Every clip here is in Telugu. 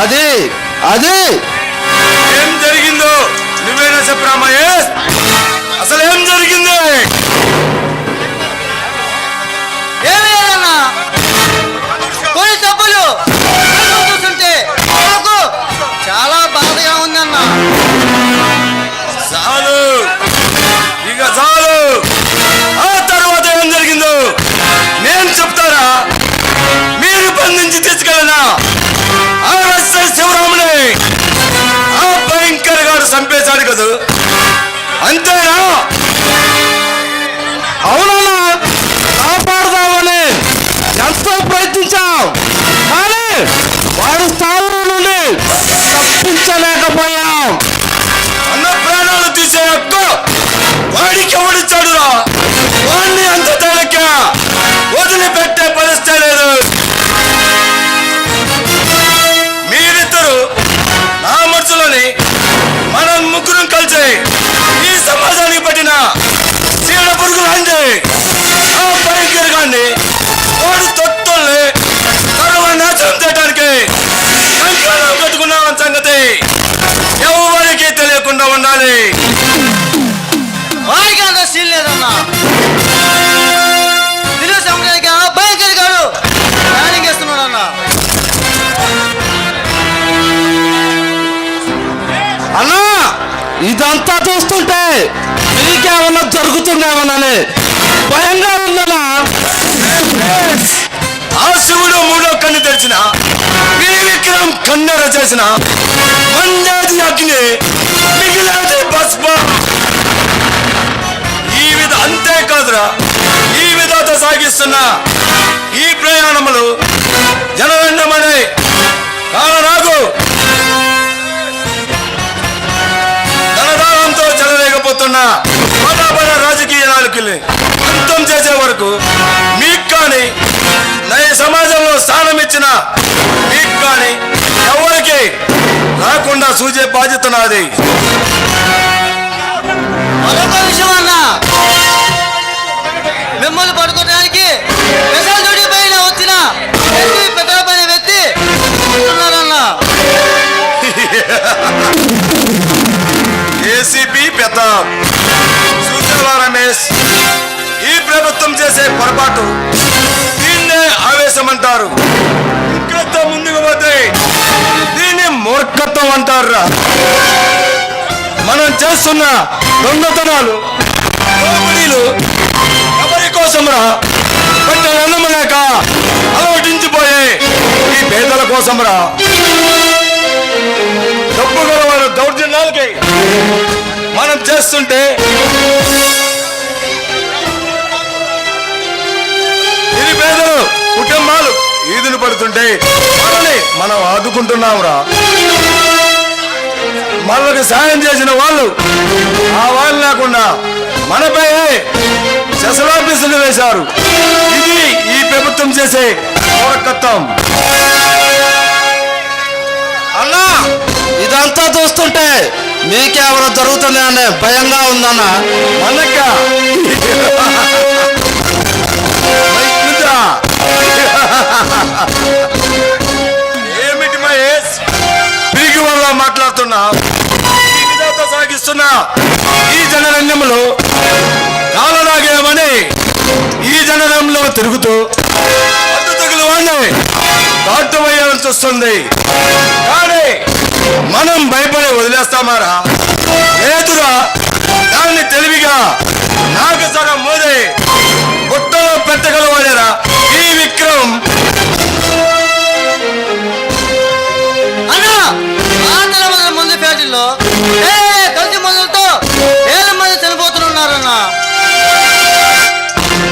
అది అది ఏం జరిగిందో నువ్వేనా చెప్పరా మహేష్? అసలు ఏం జరిగింది? ఏమి లేదన్నా, కొన్ని సబ్బులు చూస్తుంటే నాకు చాలా బాధగా ఉందన్నా. చాలు, ఇక చాలు. ఆ తర్వాత ఏం జరిగిందో నేను చెప్తారా? మీరు బంధించి తీసుకెళ్ళినా ఆ ఎస్ఐ శివరాముని ఆ భయంకర్ గారు చంపేశాడు కదా, అంతేనా? అవునన్నా, కాపాడదామని ఎంతో ప్రయత్నించాం, కానీ వాడి స్థానం నుండి తప్పించలేకపోయాం. అన్న ప్రాణాలు తీసే హక్కు వాడికి ఎవడిచ్చాడురా? వాడిని అంత తేలిక వదిలిపెట్టే పరిస్థితి లేదు. మీరిద్దరు నా మనసులోని మనం ముగ్గురం కలిసి ఈ సమాజానికి పట్టిన చీడ పురుగులు అండి ఆ భయంకర్ గాన్ని వాడు తొత్తుల్ని సర్వ నాశనం చేయడానికి కంకణం కట్టుకున్నామన్న సంగతి ఎవరికి తెలియకుండా ఉండాలి. వాడికి అంత సీన్ లేదన్నా. తెలుగు సముదాయానికి భయంకర్ గారు ప్లానింగ్ చేస్తున్నాడు అన్న. అన్నా, ఇదంతా చూస్తుంటే మీకేమన్నా జరుగుతుందేమోనని భయంగా ఉందన్నా. ఆ శివుడు మూడో కన్ను తెరిచిన ఈ విక్రమ్ కన్నెర చేసిన మండేది అగ్ని మిగిలేది భస్మ. ఈ విధ అంతేకాదురా, ఈ విధత సాగిస్తున్న ఈ ప్రయాణములు జనరండమనే కారణాగు ధనదానంతో చెలరేగపోతున్న బడాబడ రాజకీయ నాయకుల్ని అంతం చేసే వరకు మీకు కానీ నయ సమాజంలో స్థానం ఇచ్చిన మీకు కానీ ఎవరికి రాకుండా చూసే బాధ్యత నాది. మరొక విషయం అన్నా, మిమ్మల్ని పడుకోవడానికి స్పెషల్ డ్యూటీ పైన వచ్చిన పెద్ద పైన వ్యక్తి ఉన్నారన్నా. ఏసీపీ పెద్ద చూసేవా రమేష్? ఈ ప్రభుత్వం చేసే పొరపాటు దీన్నే ఆవేశం అంటారు. ఇంకా ముందుకు పోతే దీన్ని మూర్ఖత్వం అంటారా? మనం చేస్తున్న దొంగతనాలు దోపిడీలు ఎవరి కోసంరా? పట్టిన అన్నమలేక అలవటించిపోయే ఈ పేదల కోసంరా. డబ్బు గలవారు దౌర్జన్యాలకి మనం చేస్తుంటే నిరుపేదలు కుటుంబాలు ఈదులు పడుతుంటే మనల్ని మనం ఆదుకుంటున్నాంరా. మనకు సాయం చేసిన వాళ్ళు ఆ వాళ్ళు లేకుండా మనపై శశలాఫీసులు వేశారు. ఇది ఈ ప్రభుత్వం చేసే మూర్ఖత్వం. అన్నా, ఇదంతా చూస్తుంటే మీకేమైనా జరుగుతుంది అనే భయంగా ఉందన్నా. మనక ఏమిటి మహేష్ పిరిగి వల్ల మాట్లాడుతున్నా? సాగిస్తున్నా ఈ జనరంగంలో కాలనాగేమని ఈ జనరంలో తిరుగుతూ అడ్డు తగులు వాడిని దాటు వేయాల్సి వస్తుంది. కానీ మనం భయపడి వదిలేస్తామారా? లేదురా, దాన్ని తెలివిగా నాకు సగం మోదే బుట్టలో పెట్టగలవాడేరా ఈ విక్రమ్. అన్నా, ఆటల మొదల ముందు ఫ్యాక్టరీలో కల్తీ మందులతో వేల మంది చనిపోతున్నారన్నా.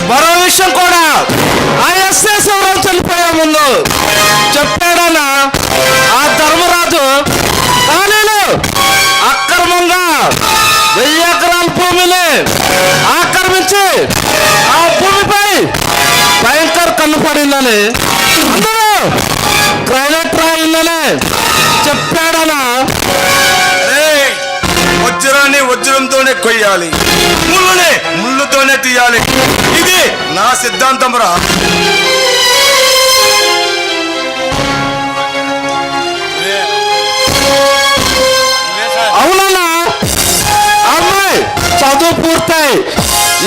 మరో విషయం కూడా, ఆ ఎస్ఐ శివరాం చనిపోయే ముందు చెప్పాడన్నా, ఆ ధర్మరాజు ఖాళీలు అక్రమంగా 1000 ఎకరాల భూమిని ఆక్రమించి ఆ భూమిపై భయంకర్ కన్ను పడిందని, అందరూ గ్రానైట్ రాయిందని చెప్పాడనా. వజ్రాన్ని వజ్రంతోనే కొయ్యాలి, ముళ్ళునే ముళ్ళుతోనే తీయాలి. ఇది నా సిద్ధాంతం రా.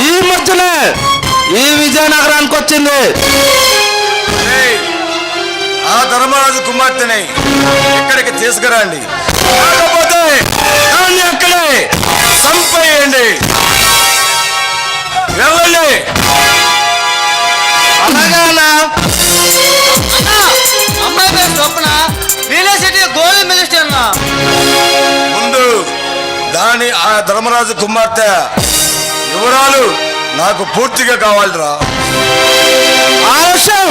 ఈ మధ్యనే ఈ విజయనగరానికి వచ్చింది. ఏయ్, ఆ ధర్మరాజు కుమార్తెని ఇక్కడికి తీసుకురండి, లేకపోతే దాన్ని అక్కడే చంపేయండి. వెళ్ళండి. అలాగే అన్నా. అన్నా, అమ్మాయి పేరు స్వప్న, రియల్ ఎస్టేట్ గోల్డ్ మినిస్టర్ అన్నా. ముందు దాని ఆ ధర్మరాజు కుమార్తె వివరాలు నాకు పూర్తిగా కావాలిరా. ఆలస్యం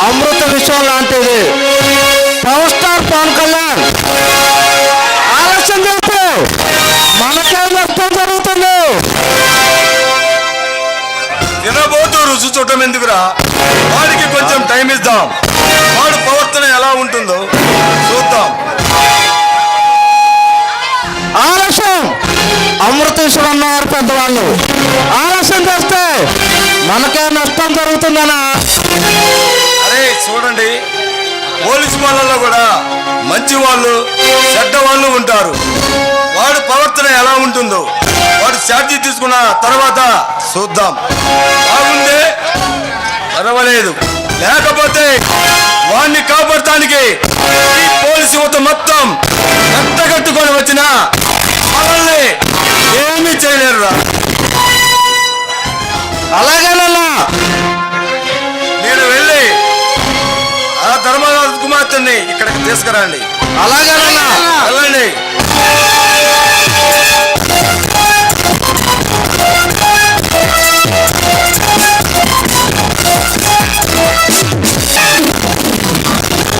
అమృత విషయం లాంటిది. పవర్ స్టార్ పవన్ కళ్యాణ్ ఆలస్యం చేస్తే మనకే నష్టం జరుగుతుంది. తినబోతూ రుచి చూడటం ఎందుకురా, వాడికి కొంచెం టైం ఇద్దాం. వాడు ప్రవర్తన ఎలా ఉంటుందో చూద్దాం. ఆలస్యం అమృత విషయం అన్నారు పెద్దవాళ్ళు. ఆలస్యం చేస్తే మనకే నష్టం జరుగుతుందనా. అరే చూడండి, పోలీసు వాళ్ళలో కూడా మంచి వాళ్ళు చెడ్డ వాళ్ళు ఉంటారు. వాడు ప్రవర్తన ఎలా ఉంటుందో వాడు ఛార్జీ తీసుకున్న తర్వాత చూద్దాం. బాగుందే పర్వాలేదు, లేకపోతే వాడిని కాపాడటానికి ఈ పోలీసు యువత మొత్తం కట్టగట్టుకొని వచ్చిన మనల్ని ఏమీ చేయలేరురా. అలాగేనన్నా. మీరు వెళ్ళి ఆ ధర్మరాజు కుమార్తెని ఇక్కడికి తీసుకురండి. అలాగేనన్నా. వెళ్ళండి.